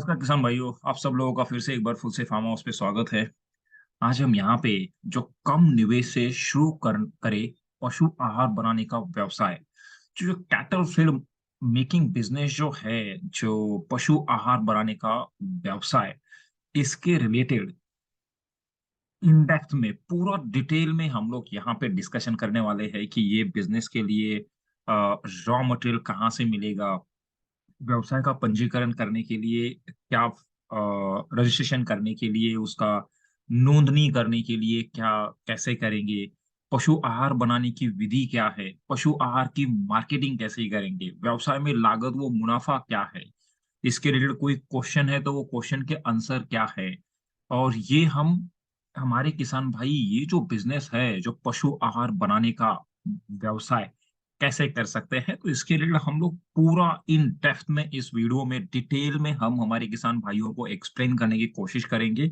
नमस्कार किसान भाइयों, आप सब लोगों का फिर से एक बार फिर से फार्म हाउस पे स्वागत है। आज हम यहाँ पे जो कम निवेश से शुरू करे पशु आहार बनाने का व्यवसाय, जो कैटल फीड मेकिंग बिजनेस जो है, जो पशु आहार बनाने का व्यवसाय, इसके रिलेटेड इन डेप्थ में पूरा डिटेल में हम लोग यहाँ पे डिस्कशन करने वाले हैं कि ये बिजनेस के लिए रॉ मटेरियल कहाँ से मिलेगा, व्यवसाय का पंजीकरण करने के लिए क्या, रजिस्ट्रेशन करने के लिए उसका नोंदनी करने के लिए क्या, कैसे करेंगे, पशु आहार बनाने की विधि क्या है, पशु आहार की मार्केटिंग कैसे करेंगे, व्यवसाय में लागत व मुनाफा क्या है, इसके रिलेटेड कोई क्वेश्चन है तो वो क्वेश्चन के आंसर क्या है। और ये हम हमारे किसान भाई ये जो बिजनेस है, जो पशु आहार बनाने का व्यवसाय कैसे कर सकते हैं, तो इसके लिए हम लोग पूरा इन डेप्थ में इस वीडियो में डिटेल में हम हमारे किसान भाइयों को एक्सप्लेन करने की कोशिश करेंगे,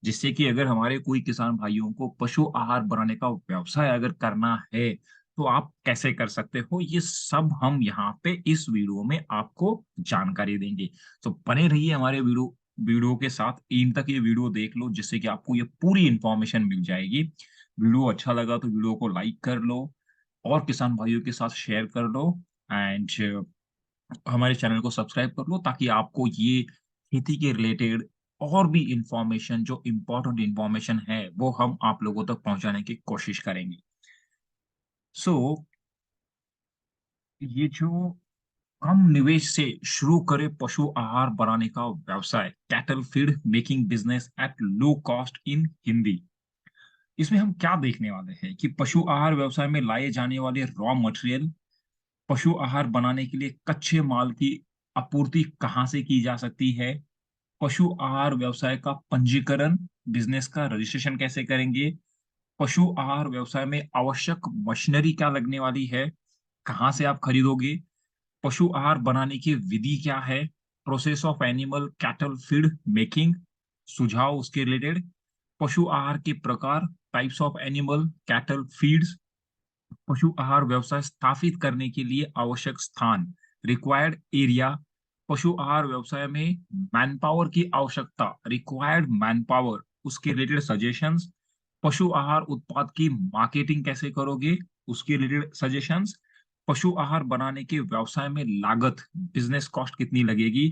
जिससे कि अगर हमारे कोई किसान भाइयों को पशु आहार बनाने का व्यवसाय अगर करना है तो आप कैसे कर सकते हो, ये सब हम यहाँ पे इस वीडियो में आपको जानकारी देंगे। तो बने रहिए हमारे वीडियो वीडियो के साथ, इन तक ये वीडियो देख लो जिससे कि आपको ये पूरी इंफॉर्मेशन मिल जाएगी। वीडियो अच्छा लगा तो वीडियो को लाइक कर लो और किसान भाइयों के साथ शेयर कर लो, एंड हमारे चैनल को सब्सक्राइब कर लो ताकि आपको ये खेती के रिलेटेड और भी इंफॉर्मेशन, जो इम्पोर्टेंट इंफॉर्मेशन है, वो हम आप लोगों तक पहुंचाने की कोशिश करेंगे। सो ये जो कम निवेश से शुरू करे पशु आहार बनाने का व्यवसाय, cattle feed making business at low cost in Hindi, इसमें हम क्या देखने वाले हैं कि पशु आहार व्यवसाय में लाए जाने वाले रॉ मटेरियल, पशु आहार बनाने के लिए कच्चे माल की आपूर्ति कहाँ से की जा सकती है, पशु आहार व्यवसाय का पंजीकरण, बिजनेस का रजिस्ट्रेशन कैसे करेंगे, पशु आहार व्यवसाय में आवश्यक मशीनरी क्या लगने वाली है, कहाँ से आप खरीदोगे, पशु आहार बनाने की विधि क्या है, process of animal cattle feed making, सुझाव उसके रिलेटेड, पशु आहार के प्रकार, types of animal cattle feeds, पशु आहार व्यवसाय स्थापित करने के लिए आवश्यक स्थान, रिक्वायर्ड एरिया, पशु आहार व्यवसाय में मैन पावर की आवश्यकता, रिक्वायर्ड मैन पावर, उसके रिलेटेड सजेशंस, पशु आहार उत्पाद की मार्केटिंग कैसे करोगे, उसके रिलेटेड सजेशंस, पशु आहार बनाने के व्यवसाय में लागत, बिजनेस कॉस्ट कितनी लगेगी,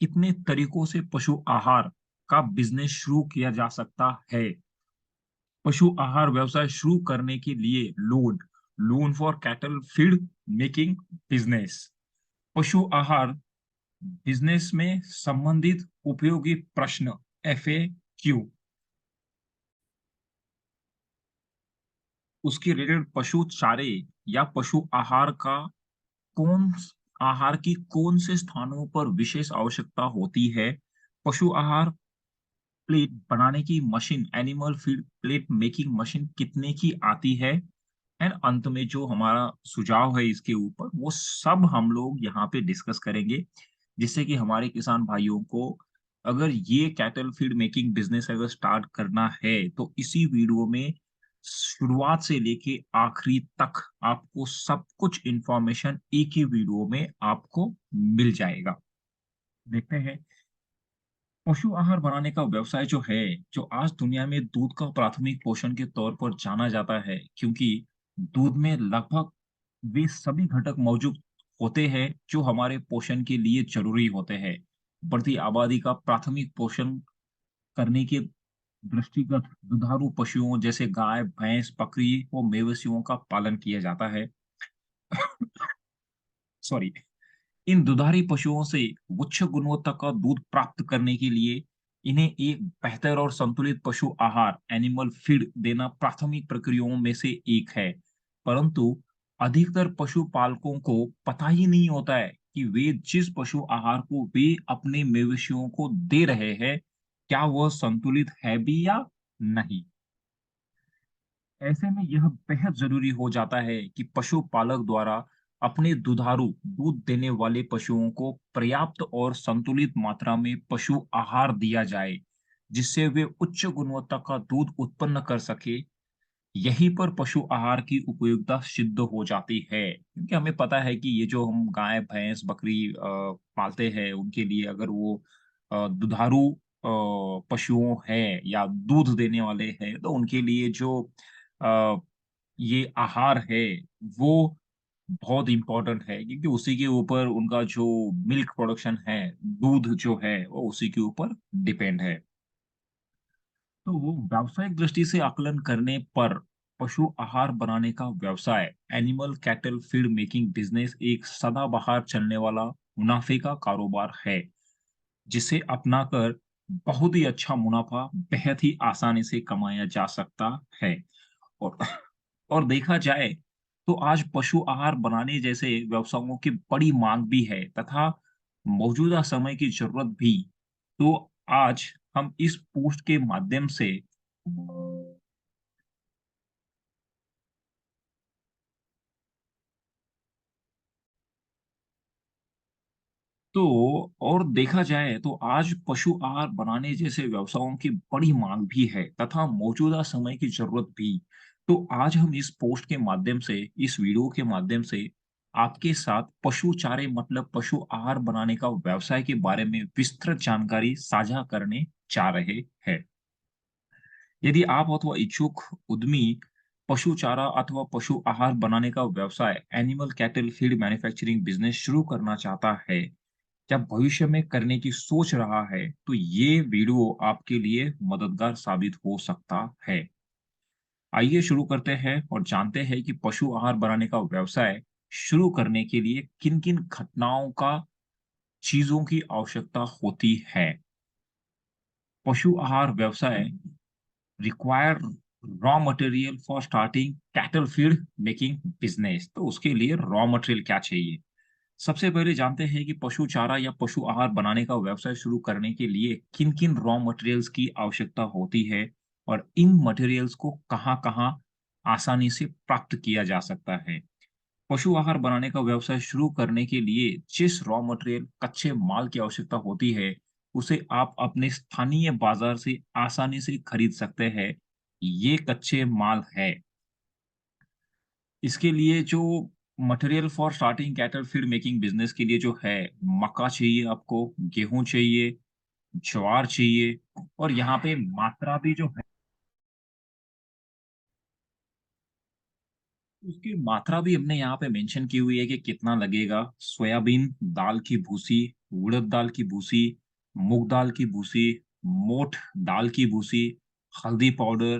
कितने तरीकों से पशु आहार का बिजनेस शुरू किया जा सकता है, पशु आहार व्यवसाय शुरू करने के लिए loan for cattle feed making business, पशु आहार बिजनेस में संबंधित उपयोगी प्रश्न, FAQ, उसके रिलेटेड पशु चारे या पशु आहार का कौन आहार की कौन से स्थानों पर विशेष आवश्यकता होती है, पशु आहार प्लेट बनाने की machine, animal feed plate making machine कितने की आती है, एंड अंत में जो हमारा सुझाव है इसके ऊपर, वो सब हम लोग यहाँ पे डिस्कस करेंगे, जिससे कि हमारे किसान भाइयों को अगर ये कैटल फीड मेकिंग बिजनेस अगर स्टार्ट करना है तो इसी वीडियो में शुरुआत से लेके आखिरी तक आपको सब कुछ इंफॉर्मेशन एक ही वीडियो में आपको मिल जाएगा। देखते हैं, पशु आहार बनाने का व्यवसाय जो है, जो आज दुनिया में दूध का प्राथमिक पोषण के तौर पर जाना जाता है, क्योंकि दूध में लगभग वे सभी घटक मौजूद होते हैं जो हमारे पोषण के लिए जरूरी होते हैं। बढ़ती आबादी का प्राथमिक पोषण करने के दृष्टिगत दुधारू पशुओं जैसे गाय, भैंस, बकरी और मवेशियों का पालन किया जाता है। सॉरी, इन दुधारी पशुओं से उच्च गुणवत्ता का दूध प्राप्त करने के लिए इन्हें एक बेहतर और संतुलित पशु आहार, एनिमल फीड देना प्राथमिक प्रक्रियाओं में से एक है। परंतु अधिकतर पशुपालकों को पता ही नहीं होता है कि वे जिस पशु आहार को वे अपने मवेशियों को दे रहे हैं, क्या वह संतुलित है भी या नहीं। ऐसे में यह बेहद जरूरी हो जाता है कि पशुपालक द्वारा अपने दुधारू दूध देने वाले पशुओं को पर्याप्त और संतुलित मात्रा में पशु आहार दिया जाए, जिससे वे उच्च गुणवत्ता का दूध उत्पन्न कर सके। यहीं पर पशु आहार की उपयोगिता सिद्ध हो जाती है, क्योंकि हमें पता है कि ये जो हम गाय, भैंस, बकरी पालते हैं, उनके लिए अगर वो दुधारू पशुओं हैं या दूध देने वाले हैं, तो उनके लिए जो अ, ये आहार है, वो बहुत इम्पोर्टेंट है क्योंकि उसी के ऊपर उनका जो मिल्क प्रोडक्शन है, दूध जो है, वो उसी के ऊपर डिपेंड है। तो वो व्यावसायिक दृष्टि से आकलन करने पर पशु आहार बनाने का व्यवसाय animal cattle feed making business एक सदाबहार चलने वाला मुनाफे का कारोबार है, जिसे अपनाकर बहुत ही अच्छा मुनाफा बेहद ही आसानी से कमाया जा सकता है। और और देखा जाए तो आज पशु आहार बनाने जैसे व्यवसायों की बड़ी मांग भी है तथा मौजूदा समय की जरूरत भी। तो आज हम इस पोस्ट के माध्यम से तो और देखा जाए तो आज पशु आहार बनाने जैसे व्यवसायों की बड़ी मांग भी है तथा मौजूदा समय की जरूरत भी। तो आज हम इस पोस्ट के माध्यम से, इस वीडियो के माध्यम से आपके साथ पशु चारे मतलब पशु आहार बनाने का व्यवसाय के बारे में विस्तृत जानकारी साझा करने जा रहे हैं। यदि आप अथवा इच्छुक उद्यमी पशु चारा अथवा पशु आहार बनाने का व्यवसाय animal cattle feed manufacturing business शुरू करना चाहता है या भविष्य में करने की सोच रहा है, तो ये वीडियो आपके लिए मददगार साबित हो सकता है। आइए शुरू करते हैं और जानते हैं कि पशु आहार बनाने का व्यवसाय शुरू करने के लिए किन-किन घटनाओं का चीजों की आवश्यकता होती है। पशु आहार व्यवसाय require raw material for starting cattle feed making business. तो उसके लिए रॉ मटेरियल क्या चाहिए? सबसे पहले जानते हैं कि पशु चारा या पशु आहार बनाने का व्यवसाय शुरू करने के लिए किन-किन रॉ मटेरियल्स की आवश्यकता होती है और इन मटेरियल्स को कहाँ-कहाँ आसानी से प्राप्त किया जा सकता है। पशु आहार बनाने का व्यवसाय शुरू करने के लिए जिस रॉ मटेरियल कच्चे माल की आवश्यकता होती है, उसे आप अपने स्थानीय बाजार से आसानी से खरीद सकते हैं। ये कच्चे माल है। इसके लिए जो material for starting cattle feed making business के लिए जो है, मक्का चाहिए आपको, गेहूँ चाहिए, ज्वार चाहिए और यहाँ पे मात्रा भी जो है, उसकी मात्रा भी हमने यहाँ पे मेंशन की हुई है कि कितना लगेगा। सोयाबीन दाल की भूसी, उड़द दाल की भूसी, मूँग दाल की भूसी, मोठ दाल की भूसी, हल्दी पाउडर,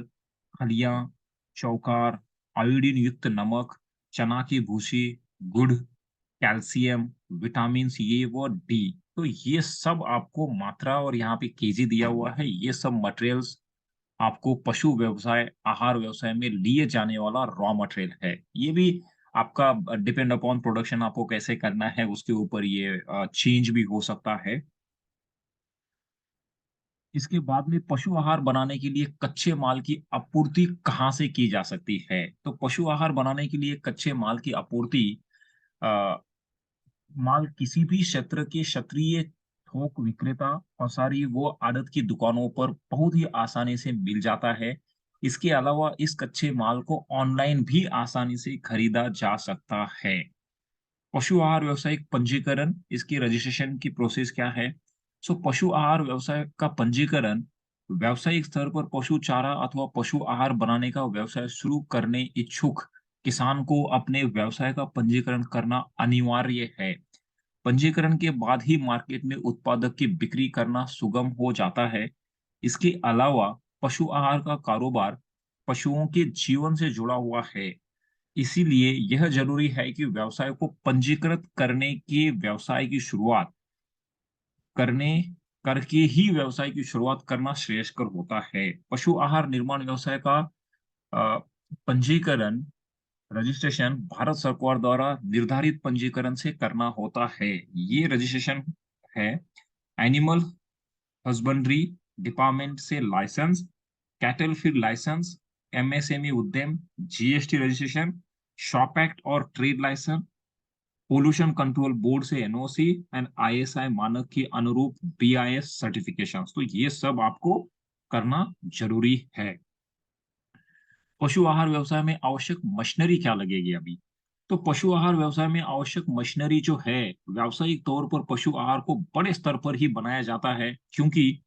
फलियाँ, चौकार, आयोडीन युक्त नमक, चना की भूसी, गुड़, कैल्शियम, विटामिन्स ए व डी। तो ये सब आपको मात्रा और यहाँ पे केजी दिया हुआ है। ये सब मटेरियल्स आपको पशु व्यवसाय, आहार व्यवसाय में लिए जाने वाला रॉ मटेरियल है। ये भी आपका डिपेंड अपॉन प्रोडक्शन आपको कैसे करना है, उसके ऊपर ये चेंज भी हो सकता है। इसके बाद में पशु आहार बनाने के लिए कच्चे माल की आपूर्ति कहाँ से की जा सकती है? तो पशु आहार बनाने के लिए कच्चे माल की आपूर्ति अ, माल किसी भी क्षेत्र के क्षेत्रीय थोक विक्रेता, पसारी व आड़त की दुकानों पर बहुत ही आसानी से मिल जाता है। इसके अलावा इस कच्चे माल को ऑनलाइन भी आसानी से खरीदा जा सकता है। पशु आहार व्यावसायिक पंजीकरण, इसकी रजिस्ट्रेशन की प्रोसेस क्या है? पशु आहार व्यवसाय का पंजीकरण व्यावसायिक स्तर पर पशु चारा अथवा पशु आहार बनाने का व्यवसाय शुरू करने इच्छुक किसान को अपने व्यवसाय का पंजीकरण करना अनिवार्य है। पंजीकरण के बाद ही मार्केट में उत्पादक की बिक्री करना सुगम हो जाता है। इसके अलावा पशु आहार का कारोबार पशुओं के जीवन से जुड़ा हुआ है। इसीलिए यह ज़रूरी है कि व्यवसाय को पंजीकृत करने के व्यवसाय की शुरुआत करने करके ही व्यवसाय की शुरुआत करना श्रेयस्कर होता है। पशु आहार निर्माण व्यवसाय का अ, पंजीकरण रजिस्ट्रेशन भारत सरकार द्वारा निर्धारित पंजीकरण से करना होता है। ये रजिस्ट्रेशन है एनिमल हस्बेंड्री डिपार्टमेंट से license, cattle feed license, MSME उद्यम, जीएसटी रजिस्ट्रेशन, शॉप एक्ट और trade license, pollution control board से एनओसी एंड आईएसआई मानक के अनुरूप बीआईएस सर्टिफिकेशंस। तो ये सब आपको करना जरूरी है। पशु आहार व्यवसाय में आवश्यक मशीनरी क्या लगेगी अभी? तो पशु आहार व्यवसाय में आवश्यक मशीनरी जो है, व्यावसायिक तौर पर पशु आहार को बड़े स्तर पर ही बनाया जाता है, क्योंकि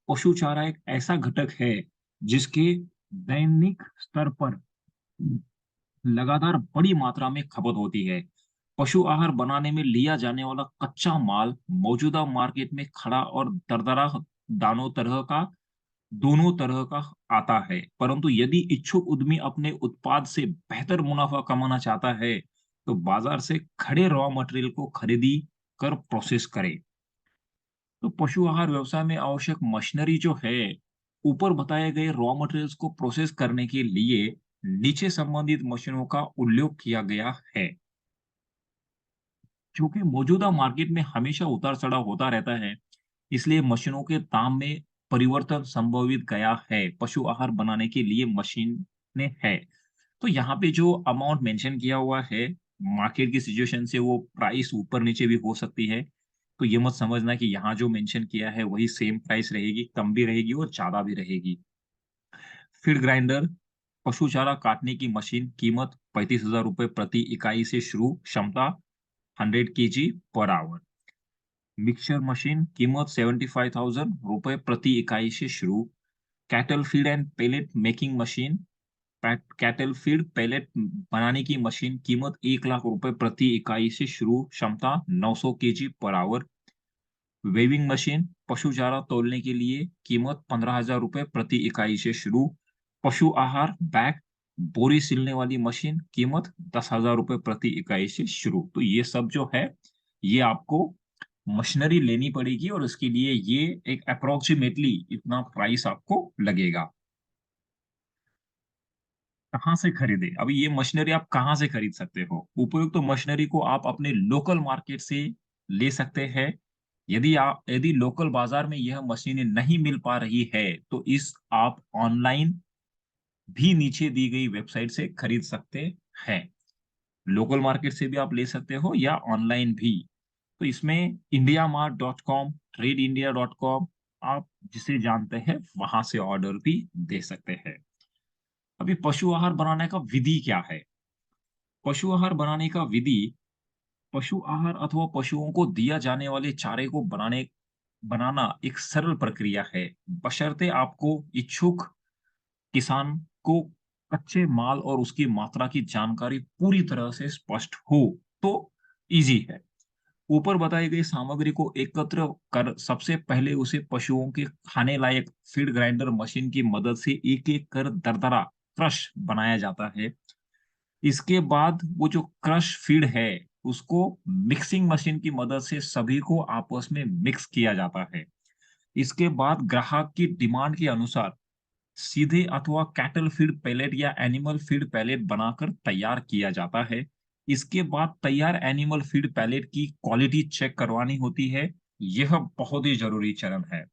पशु चारा एक ऐसा घटक है जिसके दैनिक स्तर पर लगातार बड़ी मात्रा में खपत होती है। पशु आहार बनाने में लिया जाने वाला कच्चा माल मौजूदा मार्केट में खड़ा और दरदरा दानों तरह का दोनों तरह का आता है। परंतु यदि इच्छुक उद्यमी अपने उत्पाद से बेहतर मुनाफा कमाना चाहता है, तो बाजार से खड़े रॉ मटेरियल को खरीदी कर प्रोसेस करे। तो पशु आहार व्यवसाय में आवश्यक मशीनरी जो है, ऊपर बताए गए रॉ मटेरियल्स को प्रोसेस करने के लिए नीचे संबंधित मशीनों का उल्लेख किया गया है। क्योंकि मौजूदा मार्केट में हमेशा उतार-चढ़ाव होता रहता है, इसलिए मशीनों के दाम में परिवर्तन संभवित गया है। पशु आहार बनाने के लिए मशीनें हैं। तो यहाँ पे जो अमाउंट मेंशन किया हुआ है, मार्केट की सिचुएशन से वो प्राइस ऊपर-नीचे भी हो सकती है। तो ये मत समझना कि यहाँ जो मेंशन किया है वही सेम प्राइस रहेगी, कम भी रहेगी और ज़्यादा भी रहेगी। फीड ग्राइंडर, पशु चारा काटने की मशीन, कीमत ₹35,000 प्रति इकाई से शुरू, क्षमता 100 KG per hour. Mixture machine, कीमत ₹75,000 प्रति इकाई से शुरू। Cattle feed and pellet making machine, cattle feed pellet बनाने की मशीन, कीमत ₹1,00,000 प्रति इकाई से शुरू, क्षमता 900 KG per hour. Waving machine, पशु चारा तौलने के लिए, कीमत ₹15,000 प्रति इकाई से शुरू। पशु आहार बैग, बोरी सिलने वाली मशीन, कीमत ₹10,000 प्रति इकाई से शुरू। तो ये सब जो है, ये आपको मशीनरी लेनी पड़ेगी और उसके लिए ये एक अप्रोक्सिमेटली इतना प्राइस आपको लगेगा। कहाँ से खरीदें? अभी ये मशीनरी आप कहाँ से खरीद सकते हो? उपयुक्त तो मशीनरी को आप अपने लोकल मार्केट से ले सकते हैं। यदि लोकल बाज़ार में यह मशीनें नहीं मिल पा रही है, तो इस आप ऑनलाइन भी नीचे दी गई वेबसाइट से खरीद सकते हैं। लोकल मार्केट से भी आप ले सकते हो या ऑनलाइन भी। तो इसमें indiamart.com, ट्रेडindia.com आप जिसे जानते हैं, वहाँ से ऑर्डर भी दे सकते हैं। अभी पशु आहार बनाने का विधि क्या है? पशु आहार बनाने का विधि, पशु आहार अथवा पशुओं को दिया जाने वाले चारे को बनाना एक सरल प्रक्रिया है, बशर्ते आपको इच्छुक किसान को कच्चे माल और उसकी मात्रा की जानकारी पूरी तरह से स्पष्ट हो, तो ईज़ी है। ऊपर बताई गई सामग्री को एकत्र कर सबसे पहले उसे पशुओं के खाने लायक फीड ग्राइंडर मशीन की मदद से एक-एक कर दरदरा क्रश बनाया जाता है। इसके बाद वो जो क्रश फीड है, उसको मिक्सिंग मशीन की मदद से सभी को आपस में मिक्स किया जाता है। इसके बाद ग्राहक की डिमांड के अनुसार सीधे अथवा कैटल फीड पैलेट या एनिमल फीड पैलेट बनाकर तैयार किया जाता है। इसके बाद तैयार एनिमल फीड पैलेट की क्वालिटी चेक करवानी होती है। यह बहुत ही ज़रूरी चरण है।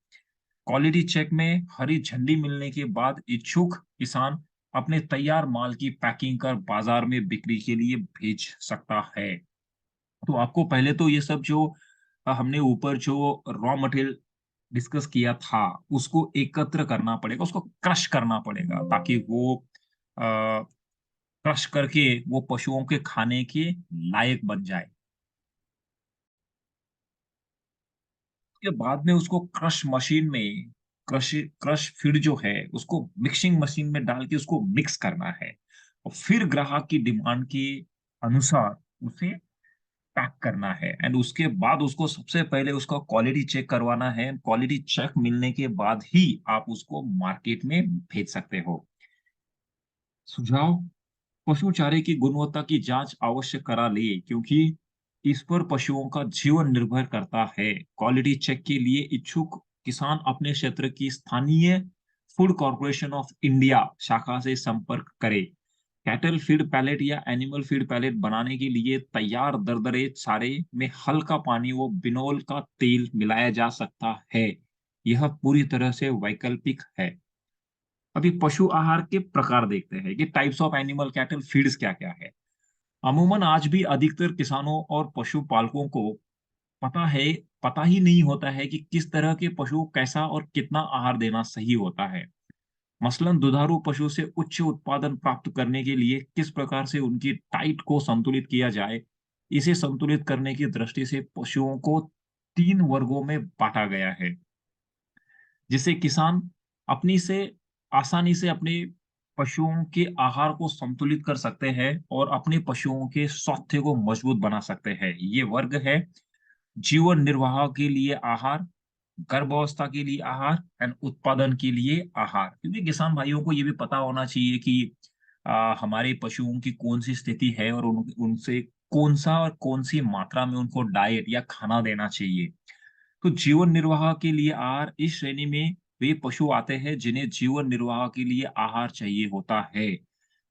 क्वालिटी चेक में हरी झंडी मिलने के बाद इच्छुक किसान अपने तैयार माल की पैकिंग कर बाजार में बिक्री के लिए भेज सकता है। तो आपको पहले तो ये सब जो हमने ऊपर जो रॉ मटेरियल डिस्कस किया था, उसको एकत्र करना पड़ेगा, उसको क्रश करना पड़ेगा ताकि वो अ, क्रश करके वो पशुओं के खाने के लायक बन जाए। उसके बाद में उसको क्रश मशीन में क्रश फीड जो है, उसको मिक्सिंग मशीन में डाल के उसको मिक्स करना है और फिर ग्राहक की डिमांड के अनुसार उसे पैक करना है एंड उसके बाद उसको सबसे पहले उसका क्वालिटी चेक करवाना है। क्वालिटी चेक मिलने के बाद ही आप उसको मार्केट में भेज सकते हो। सुझाव, पशु चारे की गुणवत्ता की जांच अवश्य करा ले, क्योंकि इस पर पशुओं का जीवन निर्भर करता है। क्वालिटी चेक के लिए इच्छुक किसान अपने क्षेत्र की स्थानीय फूड कॉर्पोरेशन ऑफ इंडिया शाखा से संपर्क करे। कैटल फीड पैलेट या एनिमल फीड पैलेट बनाने के लिए तैयार दरदरे चारे में हल्का पानी व बिनोल का तेल मिलाया जा सकता है। यह पूरी तरह से वैकल्पिक है। अभी पशु आहार के प्रकार देखते हैं कि types of animal cattle feeds क्या-क्या है। अमूमन आज भी अधिकतर किसानों और पशुपालकों को पता है पता ही नहीं होता है कि किस तरह के पशु कैसा और कितना आहार देना सही होता है। मसलन दुधारू पशु से उच्च उत्पादन प्राप्त करने के लिए किस प्रकार से उनकी डाइट को संतुलित किया जाए, इसे संतुलित करने की दृष्टि से पशुओं को 3 वर्गों में बाँटा गया है, जिससे किसान अपनी से आसानी से अपने पशुओं के आहार को संतुलित कर सकते हैं और अपने पशुओं के स्वास्थ्य को मजबूत बना सकते हैं। ये वर्ग है जीवन निर्वाह के लिए आहार, गर्भावस्था के लिए आहार एंड उत्पादन के लिए आहार। क्योंकि किसान भाइयों को ये भी पता होना चाहिए कि हमारे पशुओं की कौन-सी स्थिति है और उनसे कौन-सा और कौन-सी मात्रा में उनको डाइट या खाना देना चाहिए। तो जीवन निर्वाह के लिए आहार इस श्रेणी में वे पशु आते हैं जिन्हें जीवन निर्वाह के लिए आहार चाहिए होता है।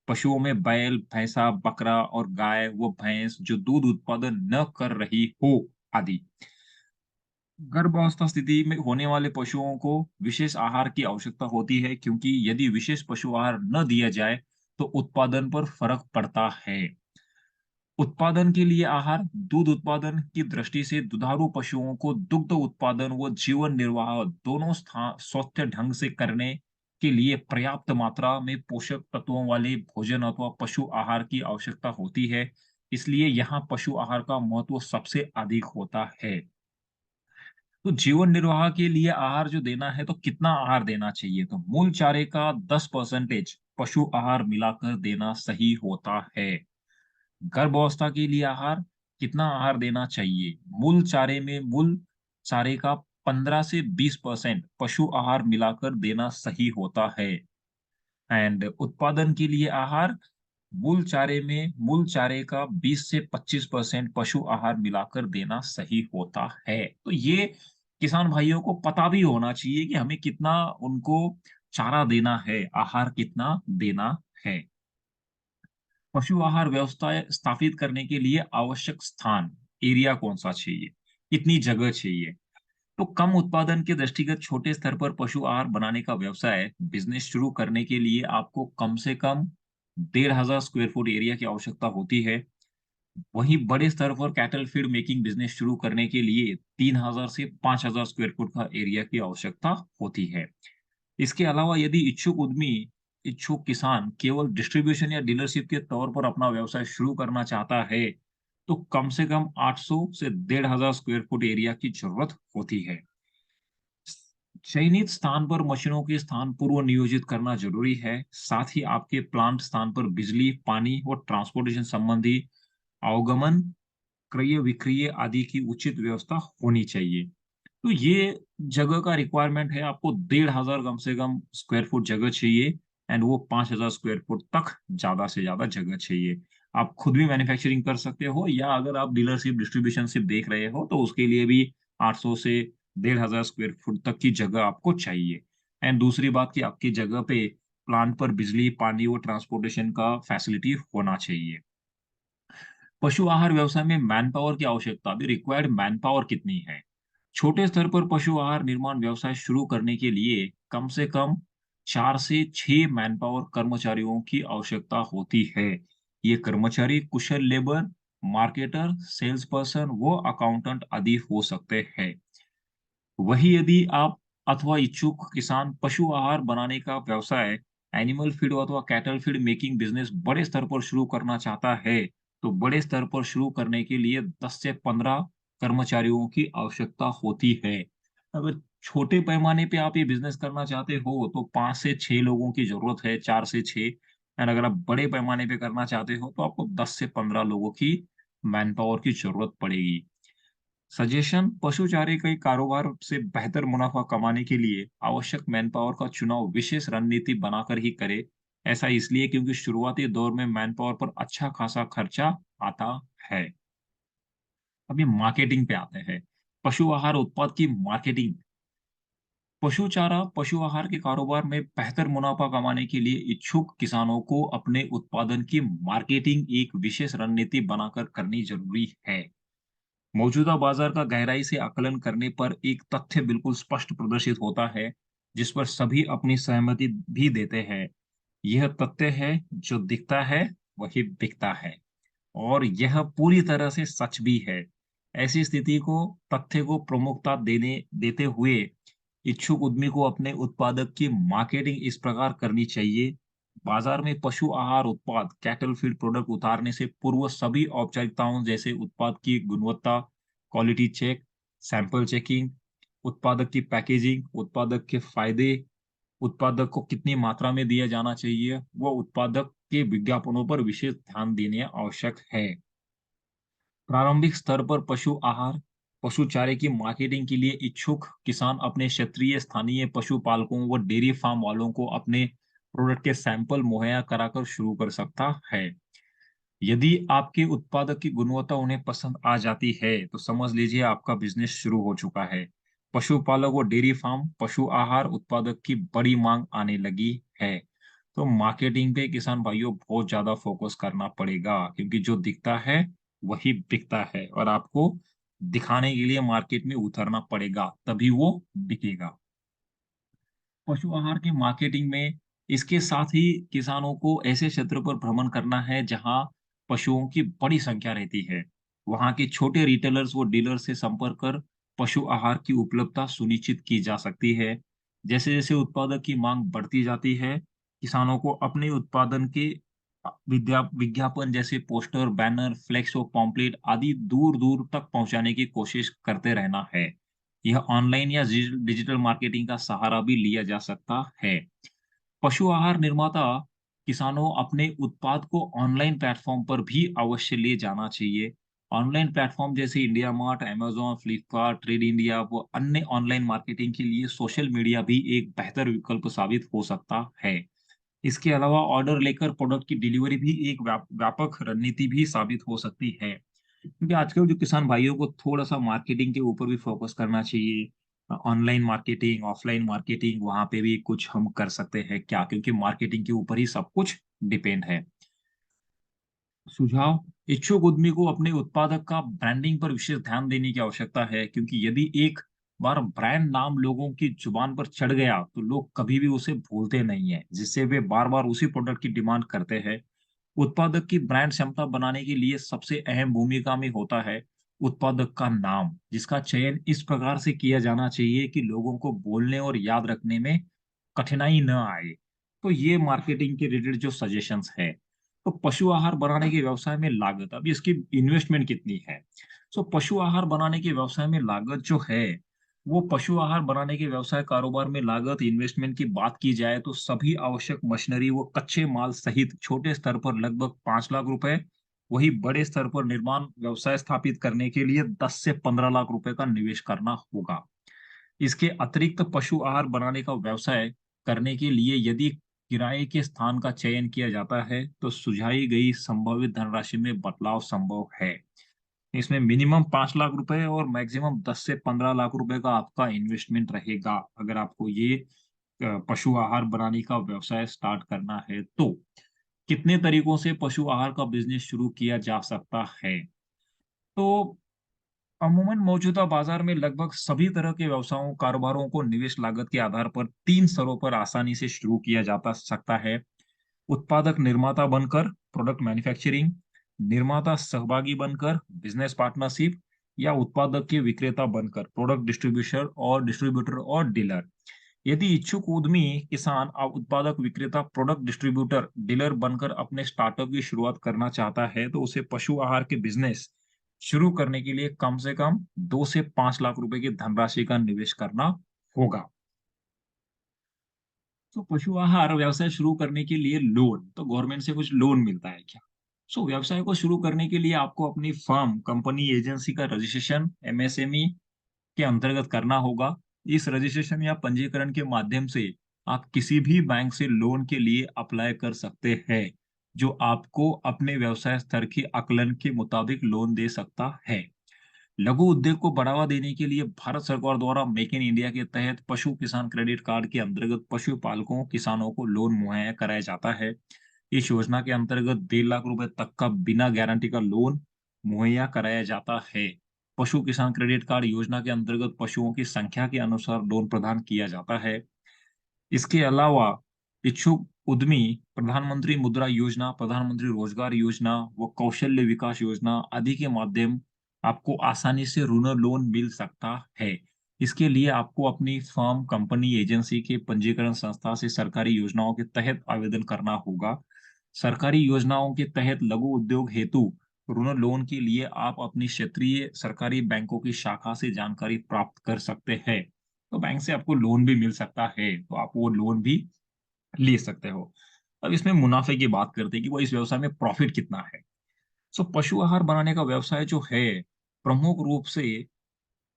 पशुओं में बैल, भैंसा, बकरा और गाय व भैंस जो दूध उत्पादन न कर रही हो आदि। गर्भावस्था स्थिति में होने वाले पशुओं को विशेष आहार की आवश्यकता होती है क्योंकि यदि विशेष पशु आहार न दिया जाए तो उत्पादन पर फर्क पड़ता है। उत्पादन के लिए आहार दूध उत्पादन की दृष्टि से दुधारू पशुओं को दुग्ध उत्पादन व जीवन निर्वाह दोनों स्वस्थ ढंग से करने के लिए पर्याप्त मात्रा में पोषक तत्वों वाले भोजन अथवा पशु आहार की आवश्यकता होती है। इसलिए यहाँ पशु आहार का महत्व सबसे अधिक होता है। तो जीवन निर्वाह के लिए आहार जो देना है तो कितना आहार देना चाहिए? तो मूल चारे का 10% पशु आहार मिलाकर देना सही होता है। गर्भावस्था के लिए आहार कितना आहार देना चाहिए? मूल चारे में मूल चारे का 15 से 20% पशु आहार मिलाकर देना सही होता है। एंड उत्पादन के लिए आहार मूल चारे में मूल चारे का 20 से 25% पशु आहार मिलाकर देना सही होता है। तो ये किसान भाइयों को पता भी होना चाहिए कि हमें कितना उनको चारा देना है, आहार कितना देना है। पशु आहार व्यवस्था स्थापित करने के लिए आवश्यक स्थान, एरिया कौन-सा चाहिए? कितनी जगह चाहिए? तो कम उत्पादन के दृष्टिगत छोटे स्तर पर पशु आहार बनाने का व्यवसाय बिजनेस शुरू करने के लिए आपको कम से कम 1500 स्क्वायर फुट एरिया की आवश्यकता होती है। वहीं बड़े स्तर पर कैटल फीड मेकिंग बिजनेस शुरू करने के लिए 3000 से 5000 स्क्वायर फुट का एरिया की आवश्यकता होती है। इसके अलावा यदि इच्छुक किसान केवल डिस्ट्रीब्यूशन या डीलरशिप के तौर पर अपना व्यवसाय शुरू करना चाहता है, तो कम से कम 800 से 1500 स्क्वायर फुट एरिया की जरूरत होती है। चयनित स्थान पर मशीनों के स्थान पूर्व नियोजित करना जरूरी है। साथ ही आपके प्लांट स्थान पर बिजली, पानी और ट्रांसपोर्टेशन संबंधी अवगमन, क्रय विक्रय आदि की उचित व्यवस्था होनी चाहिए। तो ये जगह का रिक्वायरमेंट है, आपको 1500 कम से कम स्क्वायर फुट जगह चाहिए एंड वो 5000 स्क्वायर फुट तक ज़्यादा से ज़्यादा जगह चाहिए। आप खुद भी मैन्युफैक्चरिंग कर सकते हो या अगर आप डीलरशिप, डिस्ट्रीब्यूशनशिप देख रहे हो, तो उसके लिए भी 800 से 1500 स्क्वायर फुट तक की जगह आपको चाहिए। एंड दूसरी बात कि आपकी जगह पे प्लांट पर बिजली, पानी और ट्रांसपोर्टेशन का फैसिलिटी होना चाहिए। पशु आहार व्यवसाय में मैनपावर की आवश्यकता भी रिक्वायर्ड मैनपावर कितनी है? छोटे स्तर पर पशु आहार निर्माण व्यवसाय शुरू करने के लिए कम से कम 4 से 6 मैनपावर कर्मचारियों की आवश्यकता होती है। ये कर्मचारी कुशल लेबर, मार्केटर, सेल्स पर्सन व अकाउंटेंट आदि हो सकते हैं। वही यदि आप अथवा इच्छुक किसान पशु आहार बनाने का व्यवसाय, एनिमल फीड अथवा कैटल फीड मेकिंग बिजनेस बड़े स्तर पर शुरू करना चाहता है, तो बड़े स्तर पर शुरू करने के लिए 10 से 15 कर्मचारियों की आवश्यकता होती है। अगर छोटे पैमाने पे आप ये बिजनेस करना चाहते हो, तो 5 से 6 लोगों की जरूरत है, 4 से 6। एंड अगर आप बड़े पैमाने पे करना चाहते हो, तो आपको 10 से 15 लोगों की मैन पावर की जरूरत पड़ेगी। सजेशन, पशु चारे के कारोबार से बेहतर मुनाफा कमाने के लिए आवश्यक मैनपावर का चुनाव विशेष रणनीति बनाकर ही करें। ऐसा इसलिए क्योंकि शुरुआती दौर में मैनपावर पर अच्छा खासा खर्चा आता है। अभी मार्केटिंग पे आते हैं। पशु आहार उत्पाद की मार्केटिंग। पशु चारा, पशु आहार के कारोबार में बेहतर मुनाफा कमाने के लिए इच्छुक किसानों को अपने उत्पादन की मार्केटिंग एक विशेष रणनीति बनाकर करनी जरूरी है। मौजूदा बाजार का गहराई से आकलन करने पर एक तथ्य बिल्कुल स्पष्ट प्रदर्शित होता है, जिस पर सभी अपनी सहमति भी देते हैं। यह तथ्य है, जो दिखता है, वही बिकता है। और यह पूरी तरह से सच भी है। ऐसी स्थिति को तथ्य को प्रमुखता देते हुए इच्छुक उद्यमी को अपने उत्पादक की मार्केटिंग इस प्रकार करनी चाहिए। बाजार में पशु आहार उत्पाद कैटल फीड प्रोडक्ट उतारने से पूर्व सभी औपचारिकताओं जैसे उत्पाद की गुणवत्ता, क्वालिटी चेक, सैंपल चेकिंग, उत्पादक की पैकेजिंग, उत्पादक के फायदे, उत्पादक को कितनी मात्रा में दिया जाना चाहिए, वो उत्पादक के विज्ञापनों पर विशेष ध्यान देने आवश्यक है। प्रारंभिक स्तर पर पशु आहार, पशु चारे की मार्केटिंग के लिए इच्छुक किसान अपने क्षेत्रीय स्थानीय पशुपालकों व डेयरी फार्म वालों को अपने प्रोडक्ट के सैंपल मुहैया कराकर शुरू कर सकता है। यदि आपके उत्पादक की गुणवत्ता उन्हें पसंद आ जाती है, तो समझ लीजिए आपका बिज़नेस शुरू हो चुका है। पशुपालक और डेयरी फार्म पशु आहार उत्पादक की बड़ी माँग आने लगी है। तो मार्केटिंग पे किसान भाइयों बहुत ज़्यादा फ़ोकस करना पड़ेगा क्योंकि जो दिखता है, वही बिकता है और आपको दिखाने के लिए मार्केट में उतरना पड़ेगा, तभी वो बिकेगा। पशु आहार की मार्केटिंग में इसके साथ ही किसानों को ऐसे क्षेत्र पर भ्रमण करना है जहां पशुओं की बड़ी संख्या रहती है। वहां के छोटे रिटेलर्स व डीलर से संपर्क कर पशु आहार की उपलब्धता सुनिश्चित की जा सकती है। जैसे-जैसे उत्पादक की मांग बढ़ती जाती है, किसानों को अपने उत्पादन के विज्ञापन जैसे पोस्टर, बैनर, फ्लेक्स और पॉम्पलेट आदि दूर-दूर तक पहुंचाने की कोशिश करते रहना है। यह ऑनलाइन या डिजिटल मार्केटिंग का सहारा भी लिया जा सकता है। पशु आहार निर्माता किसानों अपने उत्पाद को ऑनलाइन प्लेटफॉर्म पर भी अवश्य ले जाना चाहिए। ऑनलाइन प्लेटफॉर्म जैसे India mart, Amazon, Flipkart, trade India व अन्य ऑनलाइन मार्केटिंग के लिए सोशल मीडिया भी एक बेहतर विकल्प साबित हो सकता है। इसके अलावा ऑर्डर लेकर प्रोडक्ट की डिलीवरी भी एक व्यापक रणनीति भी साबित हो सकती है। क्योंकि आजकल जो किसान भाइयों को थोड़ा-सा मार्केटिंग के ऊपर भी फ़ोकस करना चाहिए। ऑनलाइन मार्केटिंग, ऑफलाइन मार्केटिंग वहाँ पे भी कुछ हम कर सकते हैं क्या? क्योंकि मार्केटिंग के ऊपर ही सब कुछ डिपेंड है। सुझाव, इच्छुक उद्यमी को अपने उत्पादक का ब्रांडिंग पर विशेष ध्यान देने की आवश्यकता है क्योंकि यदि एक बार ब्रांड नाम लोगों की जुबान पर चढ़ गया, तो लोग कभी भी उसे भूलते नहीं हैं, जिससे वे बार-बार उसी प्रोडक्ट की डिमांड करते हैं। उत्पादक की ब्रांड क्षमता बनाने के लिए सबसे अहम भूमिका में होता है उत्पादक का नाम, जिसका चयन इस प्रकार से किया जाना चाहिए कि लोगों को बोलने और याद रखने में कठिनाई न आए। तो ये मार्केटिंग के रिलेटेड जो सजेशंस है। तो पशु आहार बनाने के व्यवसाय में लागत, अब इसकी इन्वेस्टमेंट कितनी है? सो पशु आहार बनाने के व्यवसाय में लागत जो है, वो पशु आहार बनाने के व्यवसाय कारोबार में लागत इन्वेस्टमेंट की बात की जाए तो सभी आवश्यक मशीनरी व कच्चे माल सहित छोटे स्तर पर लगभग 5 लाख रुपए, वही बड़े स्तर पर निर्माण व्यवसाय स्थापित करने के लिए 10 से 15 लाख रुपए का निवेश करना होगा। इसके अतिरिक्त पशु आहार बनाने का व्यवसाय करने के लिए यदि किराए के स्थान का चयन किया जाता है, तो सुझाई गई संभावित धनराशि में बदलाव संभव है। इसमें मिनिमम 5 लाख रुपए और मैक्सिमम 10 से 15 लाख रुपए का आपका इन्वेस्टमेंट रहेगा, अगर आपको ये पशु आहार बनाने का व्यवसाय स्टार्ट करना है तो। कितने तरीकों से पशु आहार का बिज़नेस शुरू किया जा सकता है? तो अमूमन मौजूदा बाजार में लगभग सभी तरह के व्यवसायों कारोबारों को निवेश लागत के आधार पर 3 स्तरों पर आसानी से शुरू किया जाता सकता है। उत्पादक निर्माता बनकर प्रोडक्ट मैन्युफैक्चरिंग, निर्माता सहभागी बनकर बिजनेस पार्टनरशिप या उत्पादक के विक्रेता बनकर प्रोडक्ट डिस्ट्रीब्यूटर और डीलर। यदि इच्छुक उद्यमी किसान अब उत्पादक विक्रेता प्रोडक्ट डिस्ट्रीब्यूटर डीलर बनकर अपने स्टार्टअप की शुरुआत करना चाहता है तो उसे पशु आहार के बिजनेस शुरू करने के लिए कम से कम 2 से 5 लाख रुपए की धनराशि का निवेश करना होगा। तो पशु आहार व्यवसाय शुरू करने के लिए लोन, तो गवर्नमेंट से कुछ लोन मिलता है क्या? व्यवसाय को शुरू करने के लिए आपको अपनी फर्म, कंपनी, एजेंसी का रजिस्ट्रेशन एमएसएमई के अंतर्गत करना होगा। इस रजिस्ट्रेशन या पंजीकरण के माध्यम से आप किसी भी बैंक से लोन के लिए अप्लाई कर सकते हैं, जो आपको अपने व्यवसाय स्तर के आकलन के मुताबिक लोन दे सकता है। लघु उद्योग को बढ़ावा देने के लिए भारत सरकार द्वारा मेक इन इंडिया के तहत पशु किसान क्रेडिट कार्ड के अंतर्गत पशुपालकों किसानों को लोन मुहैया कराया जाता है। इस योजना के अंतर्गत 1.5 लाख रुपए तक का बिना गारंटी का लोन मुहैया कराया जाता है। पशु किसान क्रेडिट कार्ड योजना के अंतर्गत पशुओं की संख्या के अनुसार लोन प्रदान किया जाता है। इसके अलावा इच्छुक उद्यमी प्रधानमंत्री मुद्रा योजना, प्रधानमंत्री रोजगार योजना व कौशल्य विकास योजना आदि के माध्यम आपको आसानी से ऋण लोन मिल सकता है। इसके लिए आपको अपनी फर्म, कंपनी, एजेंसी के पंजीकरण संस्था से सरकारी योजनाओं के तहत आवेदन करना होगा। सरकारी योजनाओं के तहत लघु उद्योग हेतु ऋण लोन के लिए आप अपनी क्षेत्रीय सरकारी बैंकों की शाखा से जानकारी प्राप्त कर सकते हैं। तो बैंक से आपको लोन भी मिल सकता है, तो आप वो लोन भी ले सकते हो। अब इसमें मुनाफे की बात करते हैं कि वो इस व्यवसाय में प्रॉफिट कितना है। सो पशु आहार बनाने का व्यवसाय जो है, प्रमुख रूप से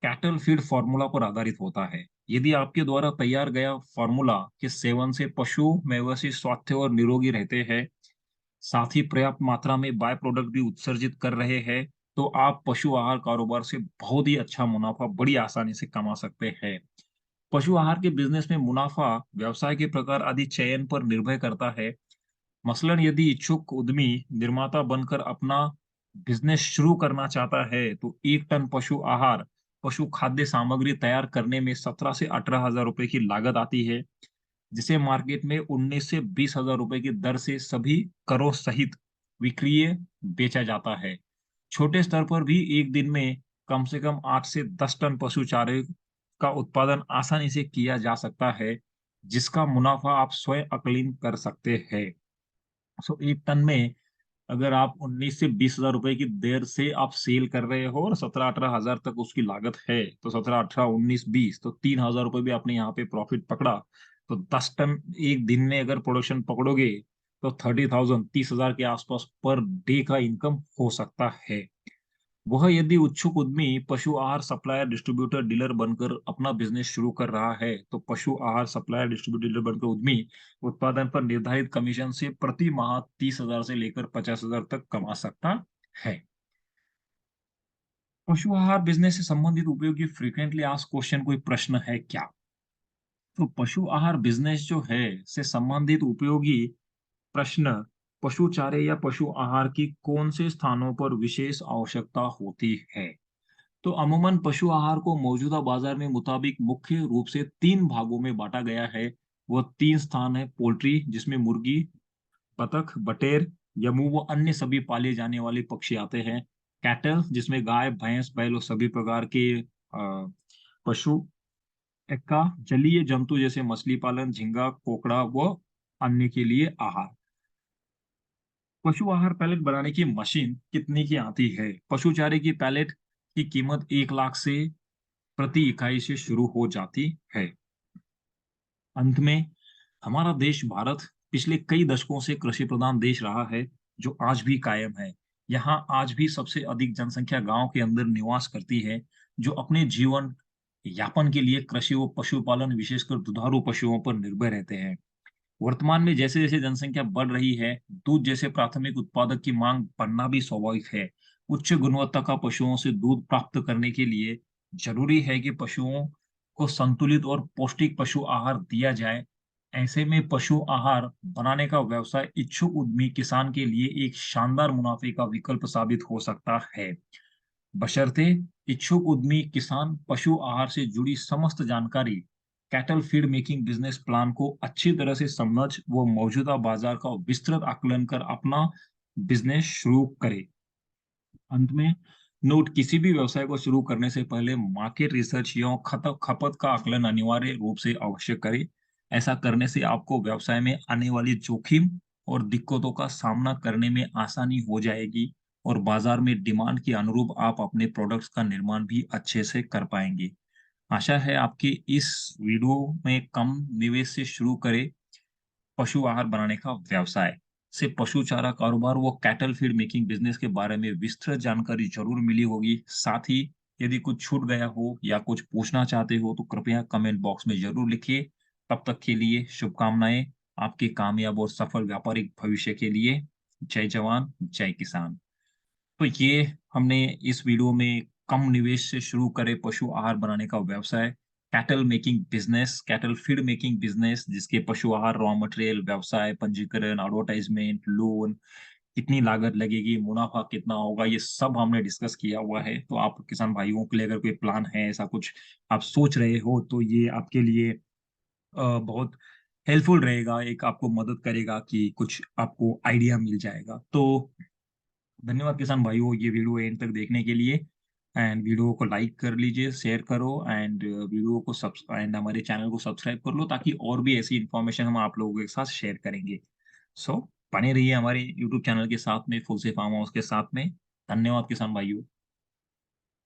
कैटल फीड फार्मूला पर आधारित होता है। यदि आपके द्वारा तैयार गया फार्मूला के सेवन से पशु मवेशी स्वस्थ और निरोगी रहते हैं, साथ ही पर्याप्त मात्रा में बाय प्रोडक्ट भी उत्सर्जित कर रहे हैं, तो आप पशु आहार कारोबार से बहुत ही अच्छा मुनाफा बड़ी आसानी से कमा सकते हैं। पशु आहार के बिजनेस में मुनाफा व्यवसाय के प्रकार आदि चयन पर निर्भर करता है। मसलन यदि इच्छुक उद्यमी निर्माता बनकर अपना बिजनेस शुरू करना चाहता है, तो 1 टन पशु आहार, पशु खाद्य सामग्री तैयार करने में 17 से 18 हजार रुपए की लागत आती है, जिसे मार्केट में 19 से 20 हजार रुपए की दर से सभी करों सहित विक्रय बेचा जाता है। छोटे स्तर पर भी एक दिन में कम से कम 8 से 10 टन पशु चारे का उत्पादन आसानी से किया जा सकता है, जिसका मुनाफा आप स्वयं आकलन कर सकते हैं। 1 टन में अगर आप 19 से 20 हजार रुपए की दर से आप सेल कर रहे हो और 17-18 हजार तक उसकी लागत है, तो 17, 18, 19, 20, तो 3 हजार रुपए भी आपने यहाँ पे प्रॉफिट पकड़ा। तो 10 टन एक दिन में अगर प्रोडक्शन पकड़ोगे, तो 30,000, 30 हजार के आसपास पर डे का इनकम हो सकता है। वह यदि इच्छुक उद्यमी पशु आहार सप्लायर, डिस्ट्रीब्यूटर, डीलर बनकर अपना बिजनेस शुरू कर रहा है, तो पशु आहार सप्लायर, डिस्ट्रीब्यूटर, डीलर बनकर उद्यमी उत्पादन पर निर्धारित कमीशन से प्रति माह 30 हजार से लेकर 50 हजार तक कमा सकता है। पशु आहार बिजनेस से संबंधित उपयोगी फ्रीक्वेंटली आस्क्ड क्वेश्चन कोई प्रश्न है क्या? तो पशु आहार बिजनेस जो है से संबंधित उपयोगी प्रश्न, पशु चारे या पशु आहार की कौन से स्थानों पर विशेष आवश्यकता होती है? तो अमूमन पशु आहार को मौजूदा बाजार में मुताबिक मुख्य रूप से 3 भागों में बाँटा गया है। वो 3 स्थान है: पोल्ट्री, जिसमें मुर्गी, बतख, बटेर, यमू व अन्य सभी पाले जाने वाले पक्षी आते हैं। कैटल, जिसमें गाय, भैंस, बैल और सभी प्रकार के पशु। एक्का, जलीय जंतु जैसे मछली पालन, झींगा, कोकड़ा व अन्य के लिए आहार। पशु आहार पैलेट बनाने की मशीन कितने की आती है? पशु चारे की पैलेट की कीमत 1 लाख से प्रति इकाई से शुरू हो जाती है। अंत में, हमारा देश भारत पिछले कई दशकों से कृषि प्रधान देश रहा है, जो आज भी कायम है। यहाँ आज भी सबसे अधिक जनसंख्या गांव के अंदर निवास करती है, जो अपने जीवन यापन के लिए कृषि व पशुपालन, विशेषकर दुधारू पशुओं पर निर्भर रहते हैं। वर्तमान में जैसे-जैसे जनसंख्या बढ़ रही है, दूध जैसे प्राथमिक उत्पादक की मांग बढ़ना भी स्वाभाविक है। उच्च गुणवत्ता का पशुओं से दूध प्राप्त करने के लिए जरूरी है कि पशुओं को संतुलित और पौष्टिक पशु आहार दिया जाए। ऐसे में पशु आहार बनाने का व्यवसाय इच्छुक उद्यमी किसान के लिए एक शानदार मुनाफे का विकल्प साबित हो सकता है। बशर्ते इच्छुक उद्यमी किसान पशु आहार से जुड़ी समस्त जानकारी, cattle feed making business plan को अच्छी तरह से समझ वो मौजूदा बाजार का विस्तृत आकलन कर अपना बिजनेस शुरू करे। अंत में नोट, किसी भी व्यवसाय को शुरू करने से पहले मार्केट रिसर्च या खपत का आकलन अनिवार्य रूप से अवश्य करें। ऐसा करने से आपको व्यवसाय में आने वाली जोखिम और दिक्कतों का सामना करने में आसानी हो जाएगी और बाजार में डिमांड के अनुरूप आप अपने प्रोडक्ट्स का निर्माण भी अच्छे से कर पाएंगे। आशा है आपके इस वीडियो में कम निवेश से शुरू करें पशु आहार बनाने का व्यवसाय से पशु चारा कारोबार व कैटल फीड मेकिंग बिजनेस के बारे में विस्तृत जानकारी जरूर मिली होगी। साथ ही यदि कुछ छूट गया हो या कुछ पूछना चाहते हो, तो कृपया कमेंट बॉक्स में जरूर लिखिए। तब तक के लिए शुभकामनाएं आपके कामयाब और सफल व्यापारिक भविष्य के लिए। जय जवान, जय किसान। तो ये हमने इस वीडियो में कम निवेश से शुरू करे पशु आहार बनाने का व्यवसाय, cattle making business, cattle feed making business, जिसके पशु आहार, रॉ मटेरियल, व्यवसाय, पंजीकरण, एडवर्टाइजमेंट, लोन, कितनी लागत लगेगी, मुनाफा कितना होगा, ये सब हमने डिस्कस किया हुआ है। तो आप किसान भाइयों के लिए अगर कोई प्लान है, ऐसा कुछ आप सोच रहे हो, तो ये आपके लिए बहुत हेल्पफुल रहेगा, एक आपको मदद करेगा कि कुछ आपको आइडिया मिल जाएगा। तो धन्यवाद किसान भाइयों, ये वीडियो एंड तक देखने के लिए। एंड वीडियो को लाइक कर लीजिए, शेयर करो एंड वीडियो को सब्स एंड हमारे चैनल को सब्सक्राइब कर लो ताकि और भी ऐसी इन्फॉर्मेशन हम आप लोगों के साथ शेयर करेंगे। सो बने रहिए हमारे यूट्यूब चैनल के साथ में, फुल से फार्म हाउस के साथ में। धन्यवाद किसान भाइयों।